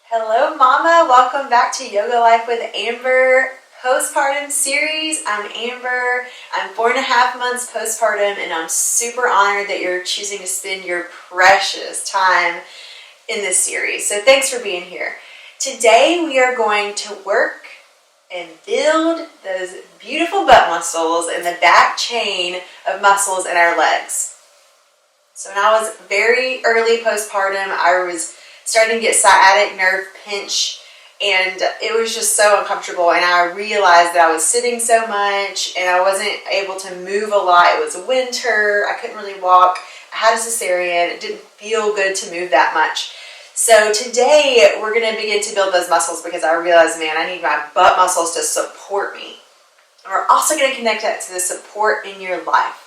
Hello Mama, welcome back to Yoga Life with Amber Postpartum series. I'm Amber, I'm 4.5 months postpartum, and I'm super honored that you're choosing to spend your precious time in this series. So thanks for being here. Today we are going to work and build those beautiful butt muscles and the back chain of muscles in our legs. So when I was very early postpartum, I was starting to get sciatic nerve pinch, and it was just so uncomfortable, and I realized that I was sitting so much and I wasn't able to move a lot. It was winter, I couldn't really walk, I had a cesarean, it didn't feel good to move that much. So today we're going to begin to build those muscles because I realized, man, I need my butt muscles to support me. And we're also going to connect that to the support in your life.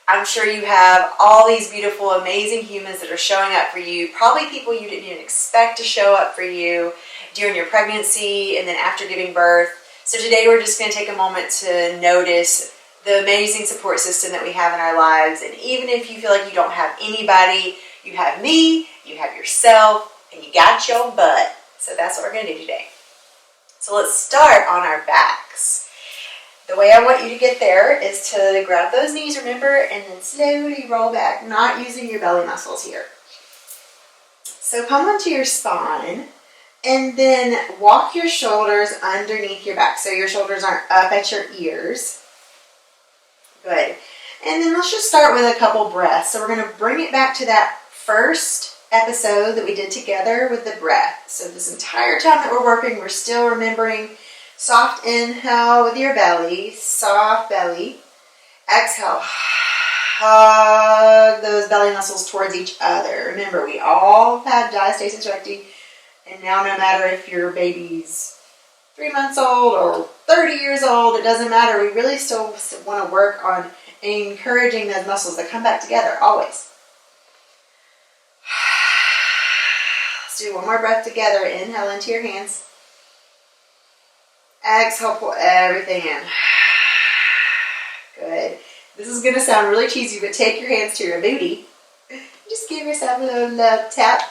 I'm sure you have all these beautiful, amazing humans that are showing up for you, probably people you didn't even expect to show up for you during your pregnancy and then after giving birth. So today we're just going to take a moment to notice the amazing support system that we have in our lives. And even if you feel like you don't have anybody, you have me, you have yourself, and you got your butt. So that's what we're going to do today. So let's start on our backs. The way I want you to get there is to grab those knees, remember, and then slowly roll back, not using your belly muscles here. So come onto your spine and then walk your shoulders underneath your back so your shoulders aren't up at your ears. Good. And then let's just start with a couple breaths. So we're going to bring it back to that first episode that we did together with the breath. So this entire time that we're working, we're still remembering soft inhale with your belly, soft belly. Exhale, hug those belly muscles towards each other. Remember, we all have diastasis recti, and now no matter if your baby's 3 months old or 30 years old, it doesn't matter. We really still want to work on encouraging those muscles to come back together, always. Let's do one more breath together. Inhale into your hands. Exhale, pull everything in. Good. This is going to sound really cheesy, but take your hands to your booty. Just give yourself a little love tap.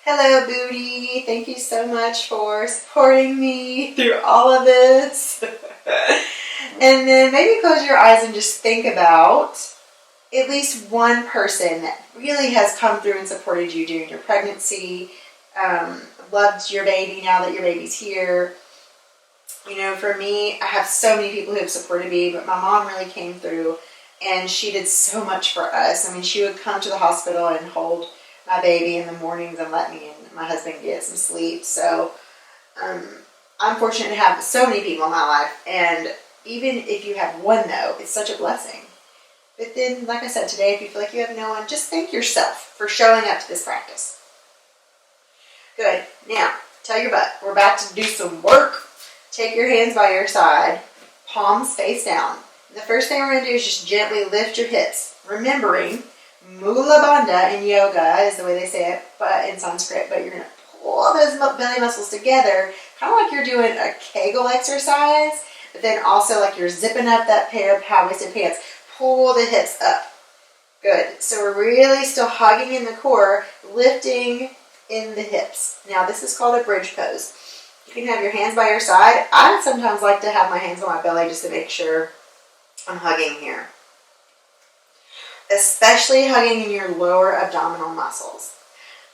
Hello, booty. Thank you so much for supporting me through all of this. And then maybe close your eyes and just think about at least one person that really has come through and supported you during your pregnancy, loved your baby now that your baby's here. You know, for me, I have so many people who have supported me, but my mom really came through, and she did so much for us. I mean, she would come to the hospital and hold my baby in the mornings and let me and my husband get some sleep. So I'm fortunate to have so many people in my life, and even if you have one, though, it's such a blessing. But then, like I said, today, if you feel like you have no one, just thank yourself for showing up to this practice. Good. Now, tell your butt, we're about to do some work. Take your hands by your side, palms face down. The first thing we're going to do is just gently lift your hips. Remembering, Mula Bandha in yoga is the way they say it, but in Sanskrit, but you're going to pull those belly muscles together, kind of like you're doing a Kegel exercise, but then also like you're zipping up that pair of high-waisted pants. Pull the hips up. Good. So we're really still hugging in the core, lifting in the hips. Now this is called a bridge pose. You can have your hands by your side. I sometimes like to have my hands on my belly just to make sure I'm hugging here. Especially hugging in your lower abdominal muscles.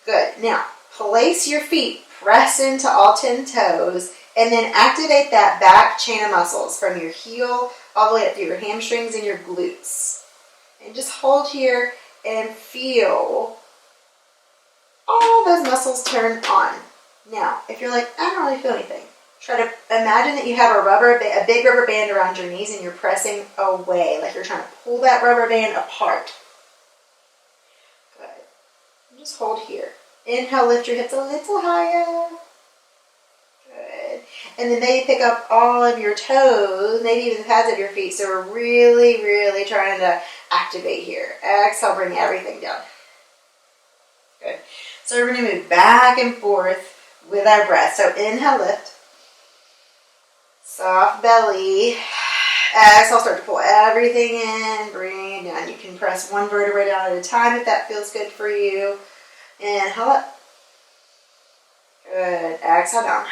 Good. Now, place your feet, press into all 10 toes, and then activate that back chain of muscles from your heel all the way up through your hamstrings and your glutes. And just hold here and feel all those muscles turn on. Now, if you're like, I don't really feel anything, try to imagine that you have a big rubber band around your knees and you're pressing away, like you're trying to pull that rubber band apart. Good. And just hold here. Inhale, lift your hips a little higher. Good. And then maybe pick up all of your toes, maybe even the pads of your feet. So we're really, really trying to activate here. Exhale, bring everything down. Good. So we're going to move back and forth with our breath. So inhale, lift. Soft belly. Exhale, start to pull everything in. Bring it down. You can press one vertebrae down at a time if that feels good for you. Inhale up. Good. Exhale down.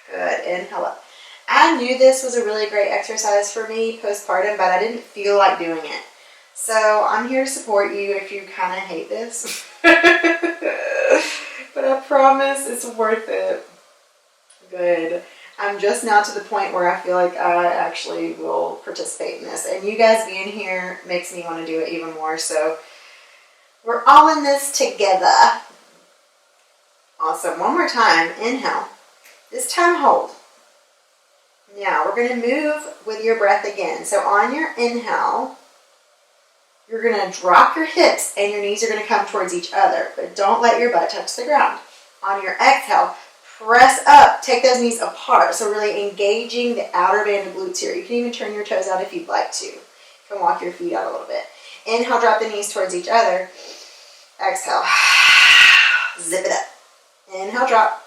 Good. Inhale up. I knew this was a really great exercise for me postpartum, but I didn't feel like doing it. So I'm here to support you if you kind of hate this. But I promise it's worth it. Good. I'm just now to the point where I feel like I actually will participate in this. And you guys being here makes me want to do it even more. So we're all in this together. Awesome. One more time. Inhale. This time hold. Now we're going to move with your breath again. So on your inhale, you're going to drop your hips and your knees are going to come towards each other, but don't let your butt touch the ground. On your exhale, press up, take those knees apart. So really engaging the outer band of glutes here. You can even turn your toes out if you'd like to. You can walk your feet out a little bit. Inhale, drop the knees towards each other. Exhale, zip it up. Inhale, drop.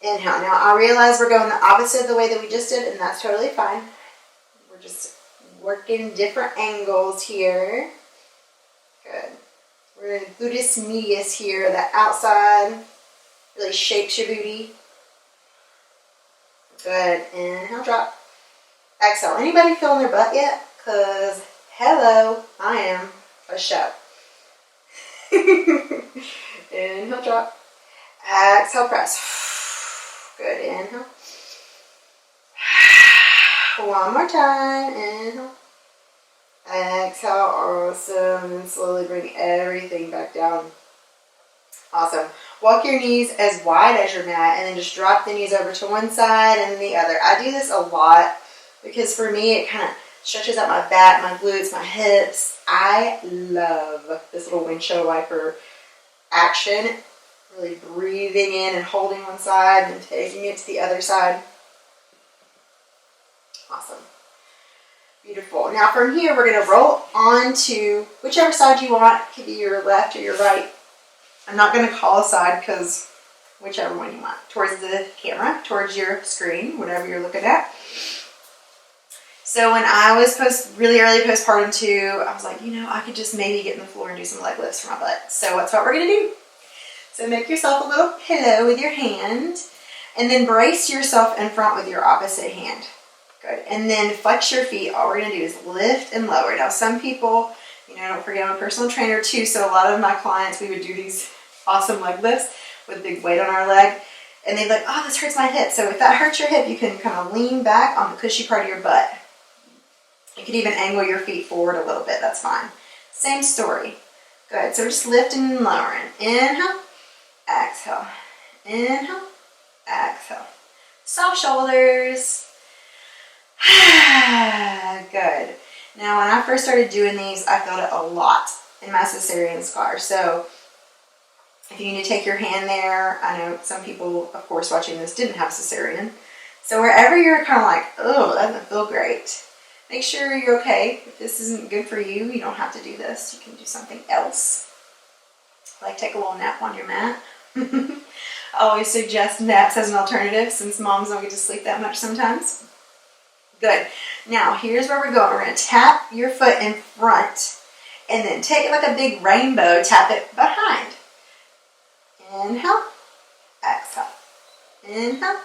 Inhale. Now I realize we're going the opposite of the way that we just did, and that's totally fine. We're just working different angles here. Good. We're in gluteus medius here, the outside really shapes your booty. Good. Inhale, drop. Exhale. Anybody feeling their butt yet? Because, hello, I am a show. Inhale, drop. Exhale, press. Good. Inhale. One more time. Inhale. Exhale. Awesome. And slowly bring everything back down. Awesome. Walk your knees as wide as your mat and then just drop the knees over to one side and the other. I do this a lot because for me it kind of stretches out my back, my glutes, my hips. I love this little windshield wiper action. Really breathing in and holding one side and taking it to the other side. Awesome. Beautiful. Now from here, we're going to roll onto whichever side you want. It could be your left or your right. I'm not going to call a side because whichever one you want. Towards the camera, towards your screen, whatever you're looking at. So when I was really early postpartum too, I was like, I could just maybe get in the floor and do some leg lifts for my butt. So that's what we're going to do. So make yourself a little pillow with your hand and then brace yourself in front with your opposite hand. Good. And then flex your feet. All we're going to do is lift and lower. Now some people, don't forget I'm a personal trainer too, so a lot of my clients, we would do these awesome leg lifts with big weight on our leg. And they'd be like, oh, this hurts my hip. So if that hurts your hip, you can kind of lean back on the cushy part of your butt. You could even angle your feet forward a little bit. That's fine. Same story. Good. So we're just lifting and lowering. Inhale. Exhale. Inhale. Exhale. Soft shoulders. Good. Now, when I first started doing these, I felt it a lot in my cesarean scar. So, if you need to take your hand there, I know some people, of course, watching this didn't have cesarean. So, wherever you're kind of like, oh, that doesn't feel great, make sure you're okay. If this isn't good for you, you don't have to do this. You can do something else. Like take a little nap on your mat. I always suggest naps as an alternative since moms don't get to sleep that much sometimes. Good. Now, here's where we're going. We're going to tap your foot in front and then take it like a big rainbow, tap it behind. Inhale, exhale. Inhale,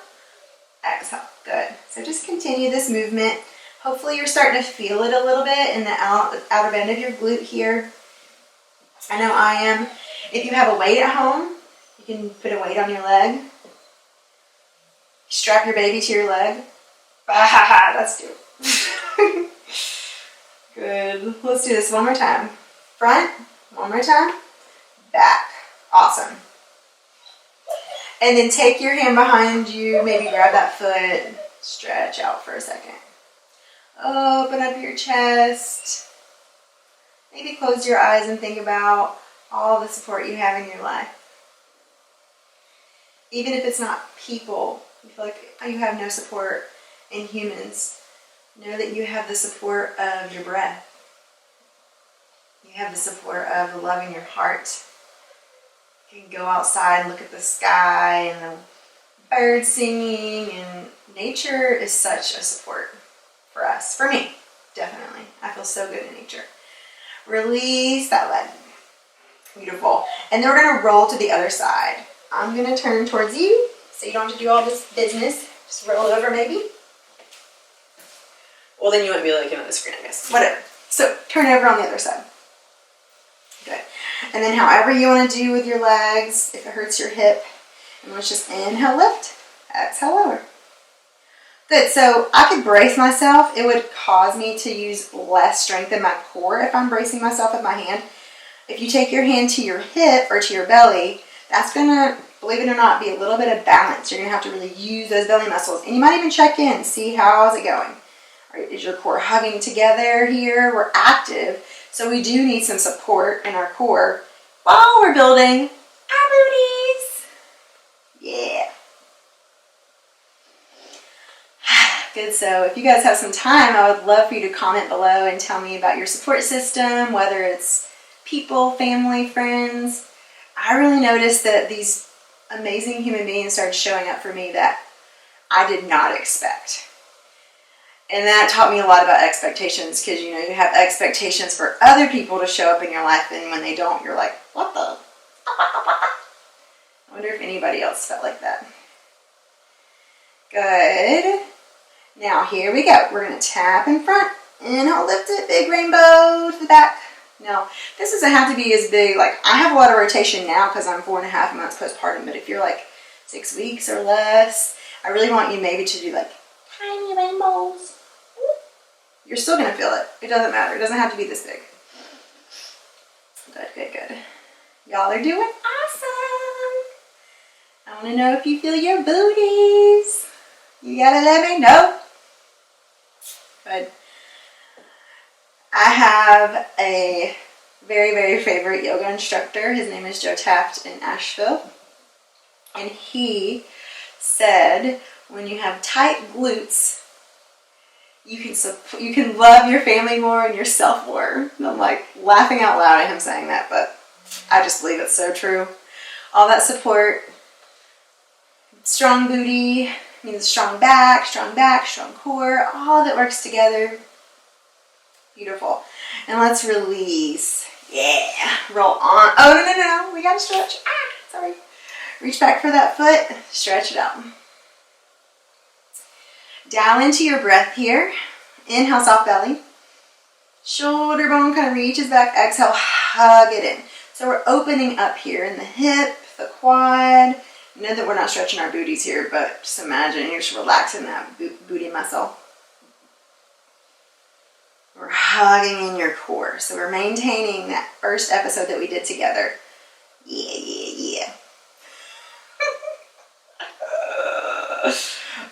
exhale. Good. So just continue this movement. Hopefully you're starting to feel it a little bit in the outer band of your glute here. I know I am. If you have a weight at home, you can put a weight on your leg. Strap your baby to your leg. Let's do it. Good. Let's do this one more time. Front, one more time. Back. Awesome. And then take your hand behind you. Maybe grab that foot. Stretch out for a second. Open up your chest. Maybe close your eyes and think about all the support you have in your life. Even if it's not people, you feel like you have no support in humans, know that you have the support of your breath. You have the support of the love in your heart. You can go outside and look at the sky and the birds singing, and nature is such a support for us. For me, definitely. I feel so good in nature. Release that leg. Beautiful. And then we're going to roll to the other side. I'm going to turn towards you so you don't have to do all this business. Just roll it over maybe. Well, then you wouldn't be looking at the screen, I guess. Whatever. So turn over on the other side. Good. And then however you want to do with your legs, if it hurts your hip, and let's just inhale, lift, exhale, lower. Good. So I could brace myself. It would cause me to use less strength in my core if I'm bracing myself with my hand. If you take your hand to your hip or to your belly, that's going to, believe it or not, be a little bit of balance. You're going to have to really use those belly muscles. And you might even check in, see how's it going. All right, is your core hugging together here? We're active, so we do need some support in our core while we're building our booties. Yeah. Good, so if you guys have some time, I would love for you to comment below and tell me about your support system, whether it's people, family, friends. I really noticed that these amazing human beings started showing up for me that I did not expect. And that taught me a lot about expectations, because you have expectations for other people to show up in your life, and when they don't, you're like, what the? I wonder if anybody else felt like that. Good. Now here we go. We're going to tap in front, and I'll lift it, big rainbow to the back. Now, this doesn't have to be as big. Like, I have a lot of rotation now because I'm 4.5 months postpartum, but if you're like 6 weeks or less, I really want you maybe to do like tiny rainbows. You're still going to feel it. It doesn't matter. It doesn't have to be this big. Good, good, good. Y'all are doing awesome. I want to know if you feel your booties. You got to let me know. Good. I have a very, very favorite yoga instructor. His name is Joe Taft in Asheville. And he said when you have tight glutes, you can love your family more and yourself more. And I'm like laughing out loud at him saying that, but I just believe it's so true. All that support, strong booty means strong back, strong core, all that works together. Beautiful. And let's release. Yeah. Roll on. Oh, no. We gotta stretch. Sorry. Reach back for that foot. Stretch it out. Dial into your breath here. Inhale, soft belly. Shoulder bone kind of reaches back. Exhale, hug it in. So we're opening up here in the hip, the quad. Know that we're not stretching our booties here, but just imagine you're just relaxing that booty muscle. We're hugging in your core. So we're maintaining that first episode that we did together. Yeah.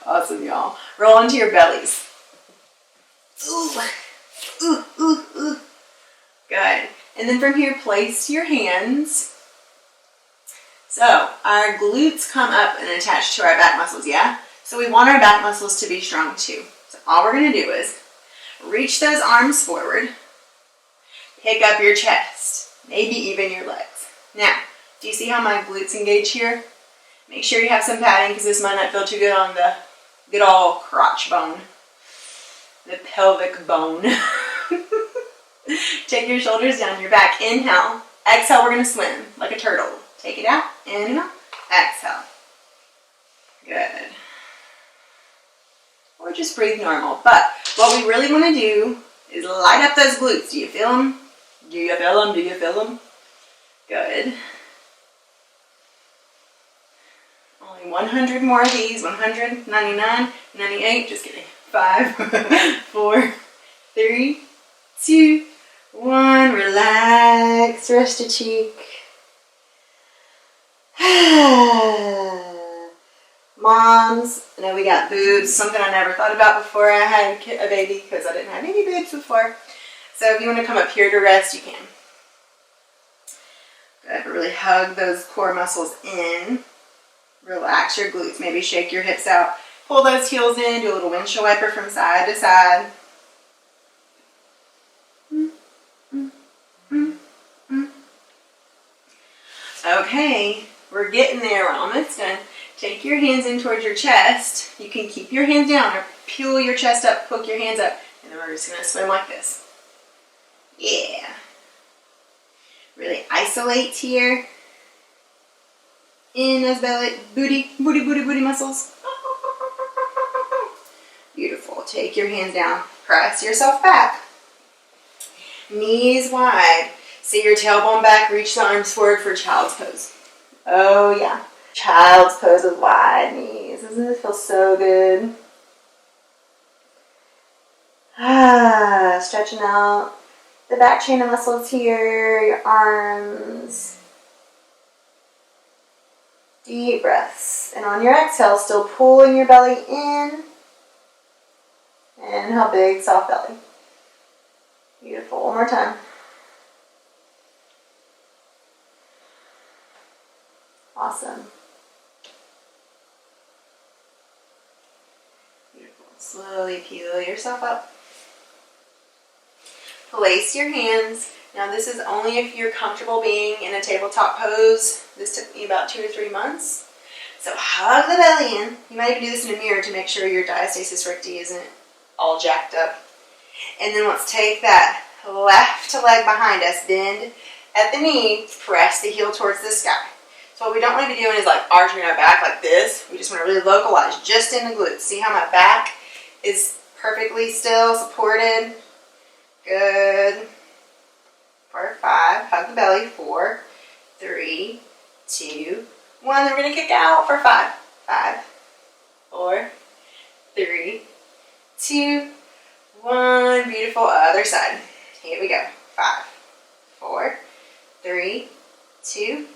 Awesome, y'all. Roll into your bellies. Ooh. Good. And then from here, place your hands. So our glutes come up and attach to our back muscles, yeah? So we want our back muscles to be strong too. So all we're going to do is reach those arms forward. Pick up your chest. Maybe even your legs. Now, do you see how my glutes engage here? Make sure you have some padding because this might not feel too good on the good old crotch bone. The pelvic bone. Take your shoulders down your back. Inhale. Exhale, we're going to swim like a turtle. Take it out. Inhale. Exhale. Good. Or just breathe normal. But what we really want to do is light up those glutes. Do you feel them? Do you feel them? Do you feel them? Good. Only 100 more of these. 100, 99, 98. Just kidding. 5, 4, 3, 2, 1. Relax. Rest a cheek. Moms, I know we got boobs, something I never thought about before I had a baby because I didn't have any boobs before. So if you want to come up here to rest, you can. Good, but really hug those core muscles in. Relax your glutes, maybe shake your hips out. Pull those heels in, do a little windshield wiper from side to side. Okay, we're getting there, we're almost done. Take your hands in towards your chest. You can keep your hands down or peel your chest up, hook your hands up, and then we're just going to swim like this. Yeah. Really isolate here in those booty muscles. Beautiful. Take your hands down. Press yourself back. Knees wide. See your tailbone back. Reach the arms forward for child's pose. Oh yeah. Child's pose with wide knees. Doesn't this feel so good? Stretching out the back chain of muscles here, your arms. Deep breaths. And on your exhale, still pulling your belly in. Inhale, big, soft belly. Beautiful. One more time. Awesome. Beautiful. Slowly peel yourself up. Place your hands. Now this is only if you're comfortable being in a tabletop pose. This took me about 2 to 3 months. So hug the belly in. You might even do this in a mirror to make sure your diastasis recti isn't all jacked up. And then let's take that left leg behind us. Bend at the knee. Press the heel towards the sky. So what we don't want to be doing is like arching our back like this. We just want to really localize just in the glutes. See how my back is perfectly still, supported. Good. For 5. Hug the belly. 4, 3, 2, 1. Then we're going to kick out for 5. 5, 4, 3, 2, 1. Beautiful. Other side. Here we go. 5, 4, 3, 2,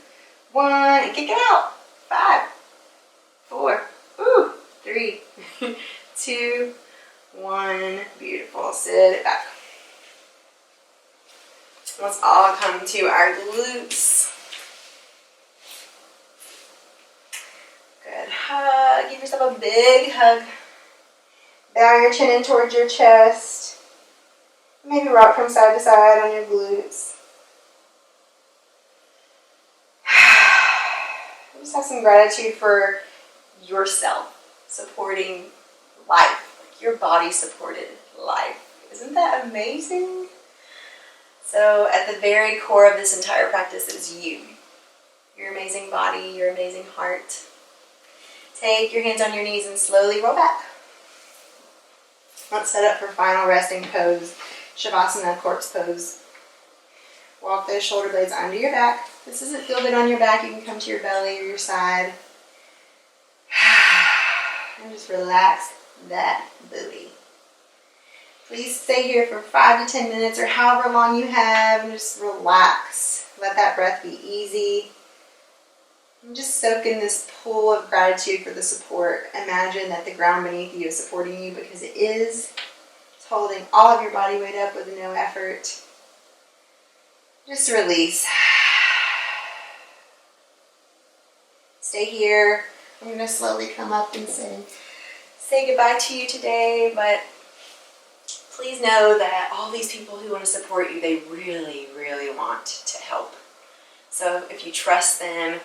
1. And kick it out. 5, 4, 3, 2, 1. Beautiful. Sit it back. Let's all come to our glutes. Good. Hug. Give yourself a big hug. Bow your chin in towards your chest. Maybe rock from side to side on your glutes. Just have some gratitude for yourself supporting life. Like your body supported life. Isn't that amazing? So at the very core of this entire practice is you. Your amazing body, your amazing heart. Take your hands on your knees and slowly roll back. Let's set up for final resting pose. Shavasana, corpse pose. Walk those shoulder blades under your back. If this doesn't feel good on your back, you can come to your belly or your side. And just relax that booty. Please stay here for 5 to 10 minutes or however long you have and just relax. Let that breath be easy. And just soak in this pool of gratitude for the support. Imagine that the ground beneath you is supporting you because it is. It's holding all of your body weight up with no effort. Just release. Stay here. I'm going to slowly come up and say goodbye to you today, but please know that all these people who want to support you, they really, really want to help. So if you trust them,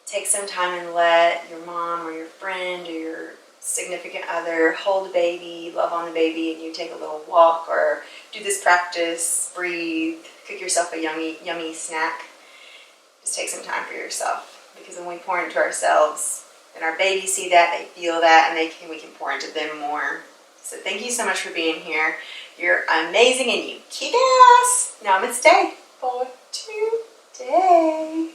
take some time and let your mom or your friend or your significant other hold the baby, love on the baby, and you take a little walk or do this practice, breathe, cook yourself a yummy snack. Just take some time for yourself, because when we pour into ourselves, then our babies see that, they feel that, and we can pour into them more. So thank you so much for being here. You're amazing and you kick ass. Namaste for today.